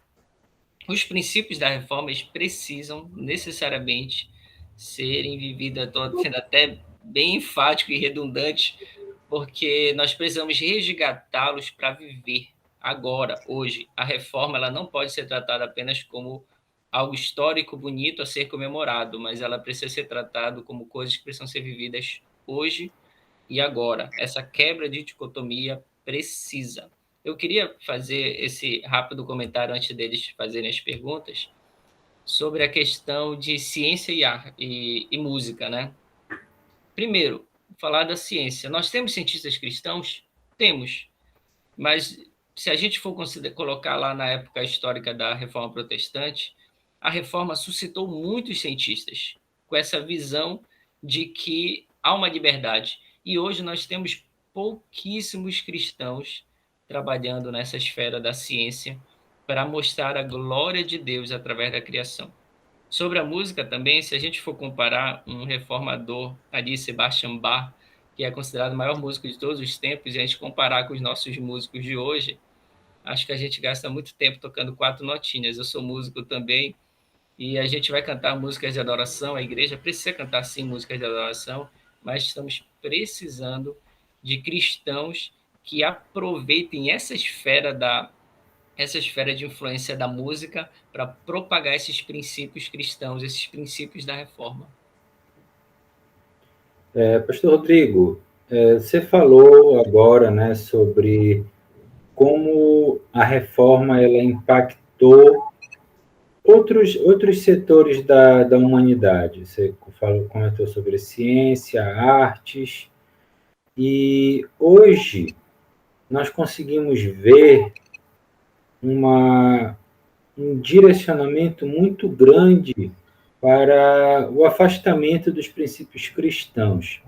os princípios da reforma eles precisam necessariamente serem vividos, estou sendo até bem enfático e redundante, porque nós precisamos resgatá-los para viver agora, hoje. A reforma ela não pode ser tratada apenas como algo histórico, bonito a ser comemorado, mas ela precisa ser tratada como coisas que precisam ser vividas hoje e agora. Essa quebra de dicotomia precisa. Eu queria fazer esse rápido comentário antes deles fazerem as perguntas sobre a questão de ciência e música, né? Primeiro, falar da ciência. Nós temos cientistas cristãos? Temos. Mas se a gente for colocar lá na época histórica da Reforma Protestante, a Reforma suscitou muitos cientistas com essa visão de que há uma liberdade. E hoje nós temos pouquíssimos cristãos trabalhando nessa esfera da ciência para mostrar a glória de Deus através da criação. Sobre a música também, se a gente for comparar um reformador ali, Sebastian Bach, que é considerado o maior músico de todos os tempos, e a gente comparar com os nossos músicos de hoje, acho que a gente gasta muito tempo tocando 4 notinhas. Eu sou músico também, e a gente vai cantar músicas de adoração, a igreja precisa cantar sim músicas de adoração, mas estamos precisando de cristãos que aproveitem essa esfera de influência da música para propagar esses princípios cristãos, esses princípios da reforma. Pastor Rodrigo, você falou agora, né, sobre como a reforma ela impactou outros setores da humanidade. Você comentou sobre ciência, artes, e hoje nós conseguimos ver um direcionamento muito grande para o afastamento dos princípios cristãos.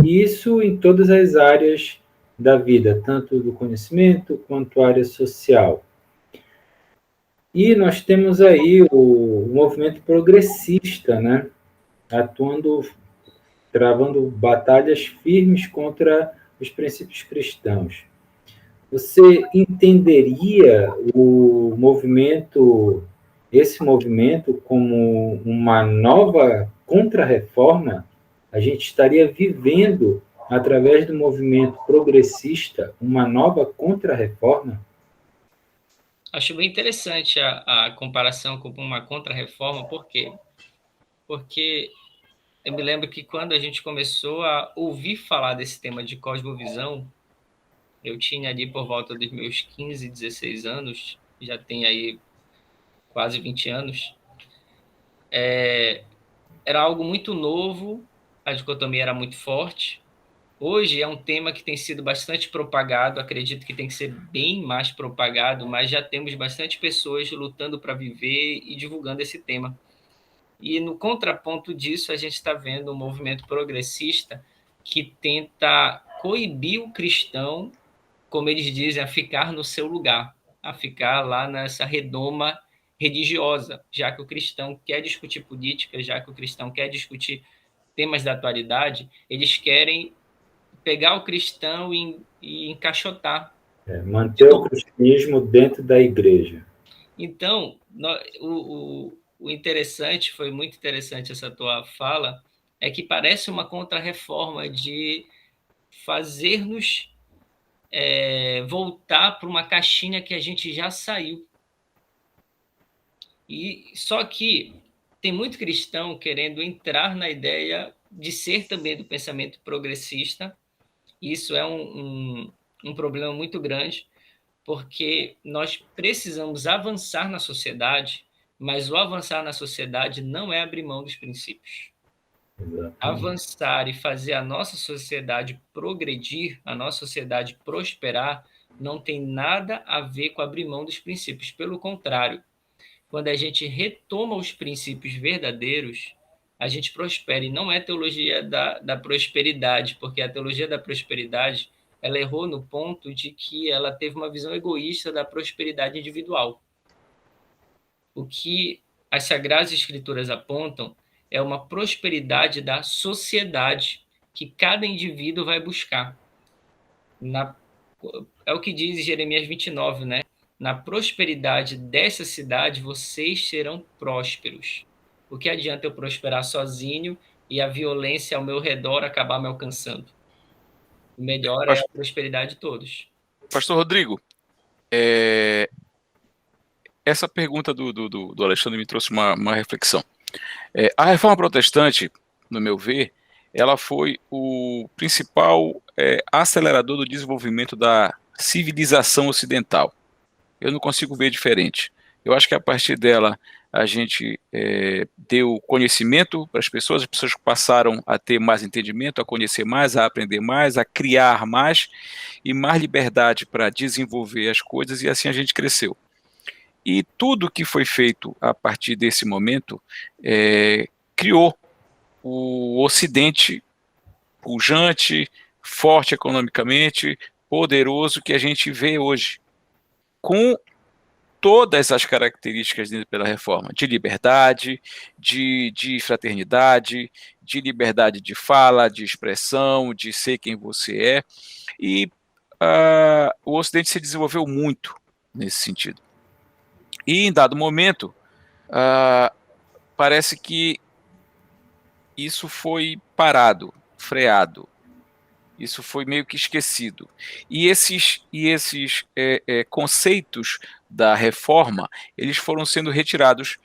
E isso em todas as áreas da vida, tanto do conhecimento quanto a área social. E nós temos aí o movimento progressista, né, travando batalhas firmes contra os princípios cristãos. Você entenderia esse movimento como uma nova contra-reforma? A gente estaria vivendo, através do movimento progressista, uma nova contra-reforma? Acho bem interessante a comparação com uma contra-reforma, por quê? Porque eu me lembro que quando a gente começou a ouvir falar desse tema de cosmovisão, eu tinha ali por volta dos meus 15, 16 anos, já tem aí quase 20 anos, era algo muito novo, a dicotomia era muito forte. Hoje é um tema que tem sido bastante propagado, acredito que tem que ser bem mais propagado, mas já temos bastante pessoas lutando para viver e divulgando esse tema. E no contraponto disso, a gente está vendo um movimento progressista que tenta coibir o cristão, como eles dizem, a ficar no seu lugar, a ficar lá nessa redoma religiosa, já que o cristão quer discutir política, já que o cristão quer discutir temas da atualidade, eles querem pegar o cristão e encaixotar. Manter o cristianismo dentro da igreja. Então, o interessante, foi muito interessante essa tua fala, é que parece uma contra-reforma de fazer-nos voltar para uma caixinha que a gente já saiu. E só que tem muito cristão querendo entrar na ideia de ser também do pensamento progressista. Isso é um problema muito grande, porque nós precisamos avançar na sociedade, mas o avançar na sociedade não é abrir mão dos princípios. avançar e fazer a nossa sociedade progredir, a nossa sociedade prosperar, não tem nada a ver com abrir mão dos princípios. Pelo contrário, quando a gente retoma os princípios verdadeiros, a gente prospera. E não é teologia da prosperidade, porque a teologia da prosperidade ela errou no ponto de que ela teve uma visão egoísta da prosperidade individual. O que as Sagradas Escrituras apontam é uma prosperidade da sociedade que cada indivíduo vai buscar. É o que diz Jeremias 29, né? Na prosperidade dessa cidade, vocês serão prósperos. O que adianta eu prosperar sozinho e a violência ao meu redor acabar me alcançando? O melhor é a prosperidade de todos. Pastor Rodrigo, essa pergunta do Alexandre me trouxe uma reflexão. A reforma protestante, no meu ver, ela foi o principal acelerador do desenvolvimento da civilização ocidental. Eu não consigo ver diferente. Eu acho que a partir dela a gente deu conhecimento para as pessoas passaram a ter mais entendimento, a conhecer mais, a aprender mais, a criar mais e mais liberdade para desenvolver as coisas, e assim a gente cresceu. E tudo que foi feito a partir desse momento criou o Ocidente pujante, forte economicamente, poderoso que a gente vê hoje, com todas as características pela reforma, de liberdade, de fraternidade, de liberdade de fala, de expressão, de ser quem você é, e o Ocidente se desenvolveu muito nesse sentido. E em dado momento, parece que isso foi parado, freado, isso foi meio que esquecido. E esses conceitos da reforma, eles foram sendo retirados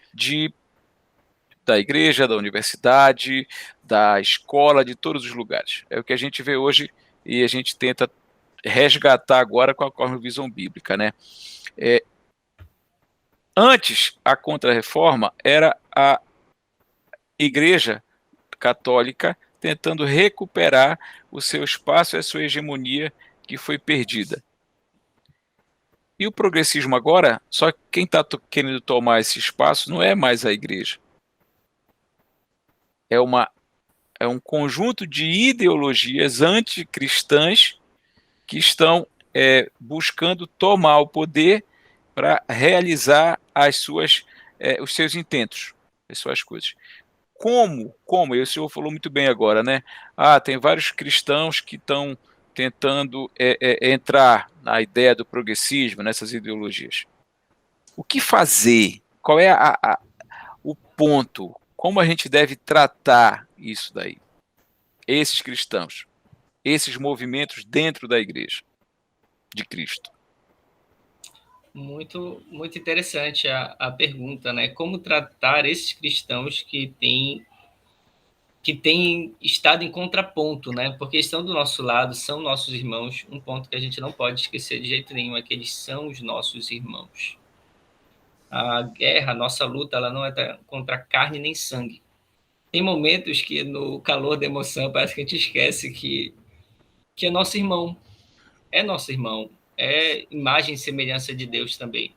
da igreja, da universidade, da escola, de todos os lugares. É o que a gente vê hoje e a gente tenta resgatar agora com a cosmovisão bíblica, né? Antes, a Contra-Reforma era a Igreja Católica tentando recuperar o seu espaço e a sua hegemonia que foi perdida. E o progressismo agora, só que quem está querendo tomar esse espaço não é mais a Igreja. É um conjunto de ideologias anticristãs que estão buscando tomar o poder para realizar os seus intentos, as suas coisas. Como? E o senhor falou muito bem agora, né? Tem vários cristãos que estão tentando entrar na ideia do progressismo, nessas ideologias. O que fazer? Qual é o ponto? Como a gente deve tratar isso daí? Esses cristãos, esses movimentos dentro da igreja de Cristo. Muito, muito interessante a pergunta, né? Como tratar esses cristãos que têm estado em contraponto, né? Porque estão do nosso lado, são nossos irmãos. Um ponto que a gente não pode esquecer de jeito nenhum é que eles são os nossos irmãos. A guerra, a nossa luta, ela não é contra carne nem sangue. Tem momentos que no calor da emoção parece que a gente esquece que é nosso irmão. É nosso irmão. É imagem e semelhança de Deus também.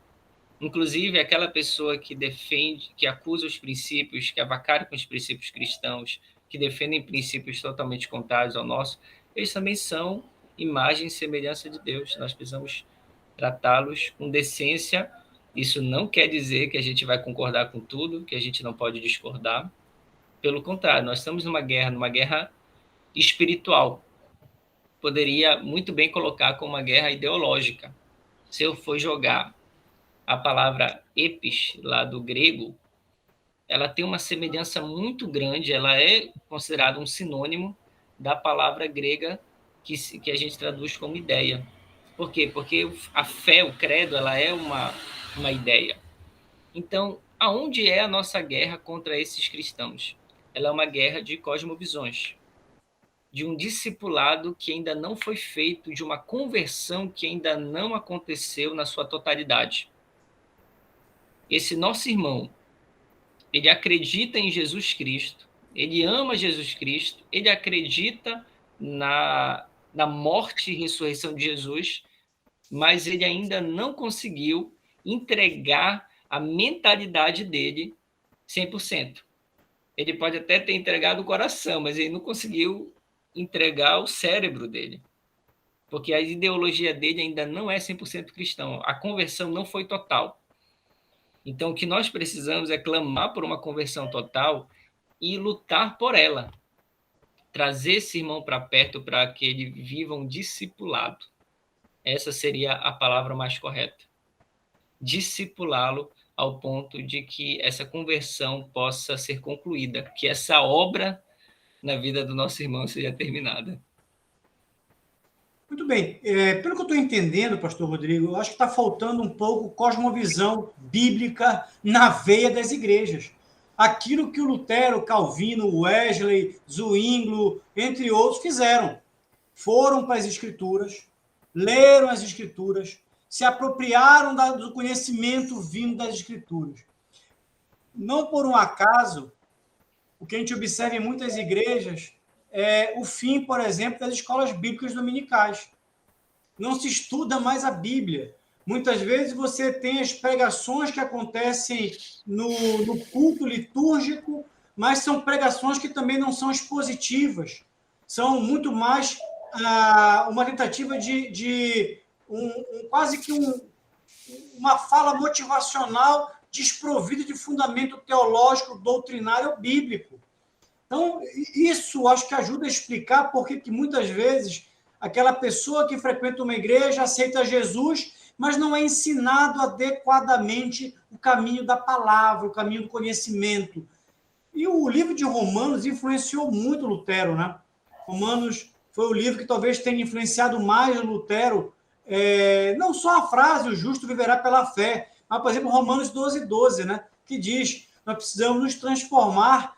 Inclusive, aquela pessoa que defende, que acusa os princípios, que avacalha com os princípios cristãos, que defendem princípios totalmente contrários ao nosso, eles também são imagem e semelhança de Deus. Nós precisamos tratá-los com decência. Isso não quer dizer que a gente vai concordar com tudo, que a gente não pode discordar. Pelo contrário, nós estamos numa guerra espiritual. Poderia muito bem colocar como uma guerra ideológica. Se eu for jogar a palavra epis, lá do grego, ela tem uma semelhança muito grande, ela é considerada um sinônimo da palavra grega que a gente traduz como ideia. Por quê? Porque a fé, o credo, ela é uma ideia. Então, aonde é a nossa guerra contra esses cristãos? Ela é uma guerra de cosmovisões, de um discipulado que ainda não foi feito, de uma conversão que ainda não aconteceu na sua totalidade. Esse nosso irmão, ele acredita em Jesus Cristo, ele ama Jesus Cristo, ele acredita na morte e ressurreição de Jesus, mas ele ainda não conseguiu entregar a mentalidade dele 100%. Ele pode até ter entregado o coração, mas ele não conseguiu entregar o cérebro dele, porque a ideologia dele ainda não é 100% cristão. A conversão não foi total. Então, o que nós precisamos é clamar por uma conversão total e lutar por ela. Trazer esse irmão para perto para que ele viva um discipulado. Essa seria a palavra mais correta. Discipulá-lo ao ponto de que essa conversão possa ser concluída, que essa obra na vida do nosso irmão seja terminada. Muito bem. Pelo que eu estou entendendo, pastor Rodrigo, eu acho que está faltando um pouco cosmovisão bíblica na veia das igrejas. Aquilo que o Lutero, Calvino, Wesley, Zwinglio, entre outros, fizeram. Foram para as Escrituras, leram as Escrituras, se apropriaram do conhecimento vindo das Escrituras. Não por um acaso, o que a gente observa em muitas igrejas é o fim, por exemplo, das escolas bíblicas dominicais. Não se estuda mais a Bíblia. Muitas vezes você tem as pregações que acontecem no culto litúrgico, mas são pregações que também não são expositivas. São muito mais uma tentativa de quase que uma fala motivacional desprovida de fundamento teológico, doutrinário ou bíblico. Então, isso acho que ajuda a explicar por que muitas vezes aquela pessoa que frequenta uma igreja aceita Jesus, mas não é ensinado adequadamente o caminho da palavra, o caminho do conhecimento. E o livro de Romanos influenciou muito Lutero, né? Romanos foi o livro que talvez tenha influenciado mais Lutero, não só a frase, o justo viverá pela fé, mas, por exemplo, Romanos 12:12, né? Que diz, nós precisamos nos transformar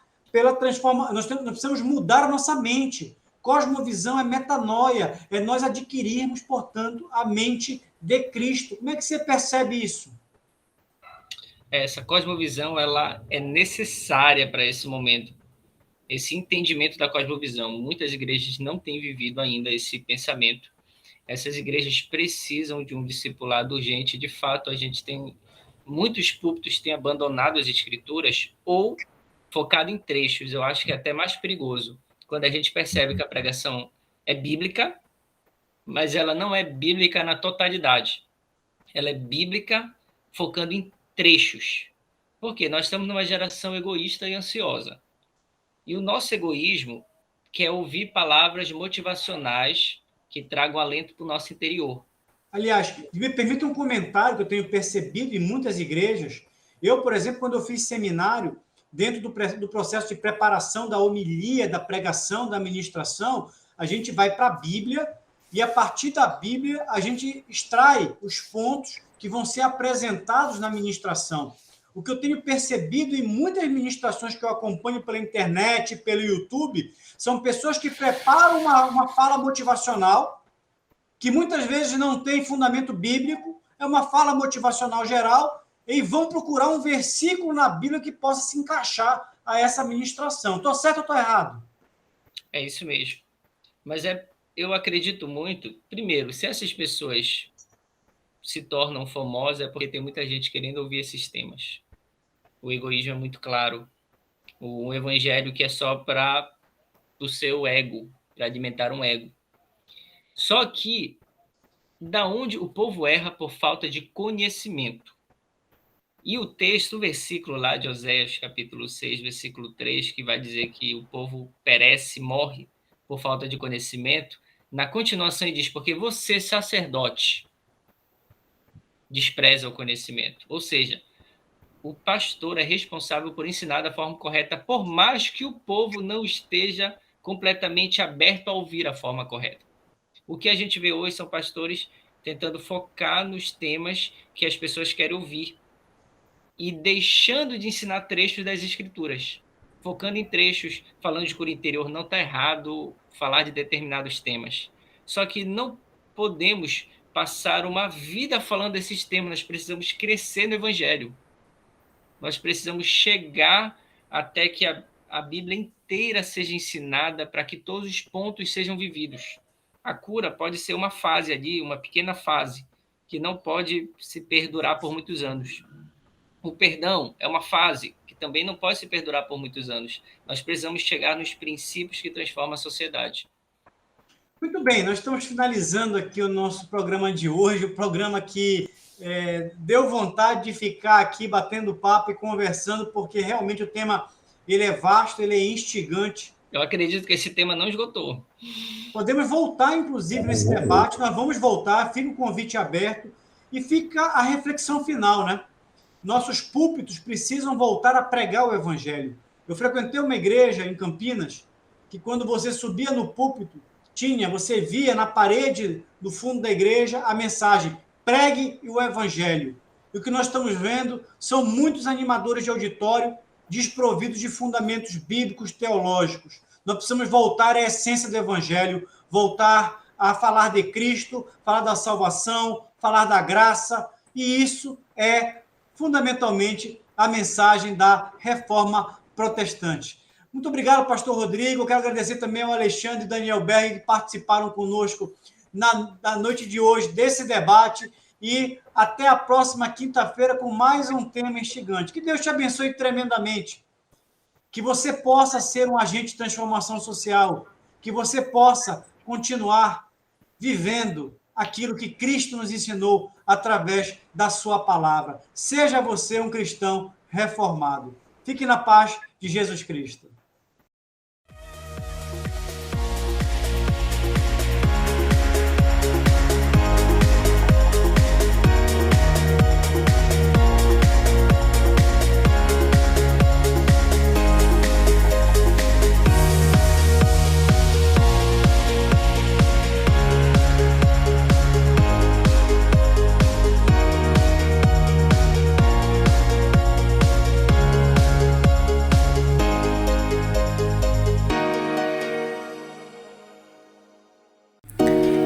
nós precisamos mudar a nossa mente. Cosmovisão é metanoia, é nós adquirirmos, portanto, a mente de Cristo. Como é que você percebe isso? Essa cosmovisão ela é necessária para esse momento, esse entendimento da cosmovisão. Muitas igrejas não têm vivido ainda esse pensamento. Essas igrejas precisam de um discipulado urgente. De fato, a gente tem muitos púlpitos têm abandonado as escrituras ou focado em trechos. Eu acho que é até mais perigoso quando a gente percebe que a pregação é bíblica, mas ela não é bíblica na totalidade. Ela é bíblica focando em trechos. Por quê? Nós estamos numa geração egoísta e ansiosa. E o nosso egoísmo quer ouvir palavras motivacionais que tragam alento para o nosso interior. Aliás, me permita um comentário que eu tenho percebido em muitas igrejas. Eu, por exemplo, quando eu fiz seminário, dentro do processo de preparação da homilia, da pregação, da ministração, a gente vai para a Bíblia e, a partir da Bíblia, a gente extrai os pontos que vão ser apresentados na ministração. O que eu tenho percebido em muitas ministrações que eu acompanho pela internet, pelo YouTube, são pessoas que preparam uma fala motivacional, que muitas vezes não tem fundamento bíblico, é uma fala motivacional geral, e vão procurar um versículo na Bíblia que possa se encaixar a essa ministração. Estou certo ou estou errado? É isso mesmo. Mas eu acredito muito, primeiro, se essas pessoas se tornam famosas, é porque tem muita gente querendo ouvir esses temas. O egoísmo é muito claro. O evangelho que é só para o seu ego, para alimentar um ego. Só que, da onde o povo erra por falta de conhecimento? E o texto, o versículo lá de Oséias, capítulo 6, versículo 3, que vai dizer que o povo perece, morre por falta de conhecimento, na continuação ele diz, porque você, sacerdote, despreza o conhecimento. Ou seja, o pastor é responsável por ensinar da forma correta, por mais que o povo não esteja completamente aberto a ouvir a forma correta. O que a gente vê hoje são pastores tentando focar nos temas que as pessoas querem ouvir e deixando de ensinar trechos das escrituras, focando em trechos, falando de cura interior. Não está errado falar de determinados temas, só que não podemos passar uma vida falando desses temas. Nós precisamos crescer no evangelho, nós precisamos chegar até que a Bíblia inteira seja ensinada para que todos os pontos sejam vividos. A cura pode ser uma fase ali, uma pequena fase, que não pode se perdurar por muitos anos. O perdão é uma fase que também não pode se perdurar por muitos anos. Nós precisamos chegar nos princípios que transformam a sociedade. Muito bem, nós estamos finalizando aqui o nosso programa de hoje, o programa que deu vontade de ficar aqui batendo papo e conversando, porque realmente o tema ele é vasto, ele é instigante. Eu acredito que esse tema não esgotou. Podemos voltar, inclusive, nesse debate, nós vamos voltar, fica o convite aberto e fica a reflexão final, né? Nossos púlpitos precisam voltar a pregar o evangelho. Eu frequentei uma igreja em Campinas que quando você subia no púlpito, você via na parede do fundo da igreja a mensagem: pregue o evangelho. E o que nós estamos vendo são muitos animadores de auditório desprovidos de fundamentos bíblicos teológicos. Nós precisamos voltar à essência do evangelho, voltar a falar de Cristo, falar da salvação, falar da graça, e isso é fundamentalmente a mensagem da reforma protestante. Muito obrigado, pastor Rodrigo. Eu quero agradecer também ao Alexandre e Daniel Berg, que participaram conosco na noite de hoje desse debate, e até a próxima quinta-feira com mais um tema instigante. Que Deus te abençoe tremendamente, que você possa ser um agente de transformação social, que você possa continuar vivendo aquilo que Cristo nos ensinou através da sua palavra. Seja você um cristão reformado. Fique na paz de Jesus Cristo.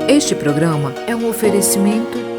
Este programa é um oferecimento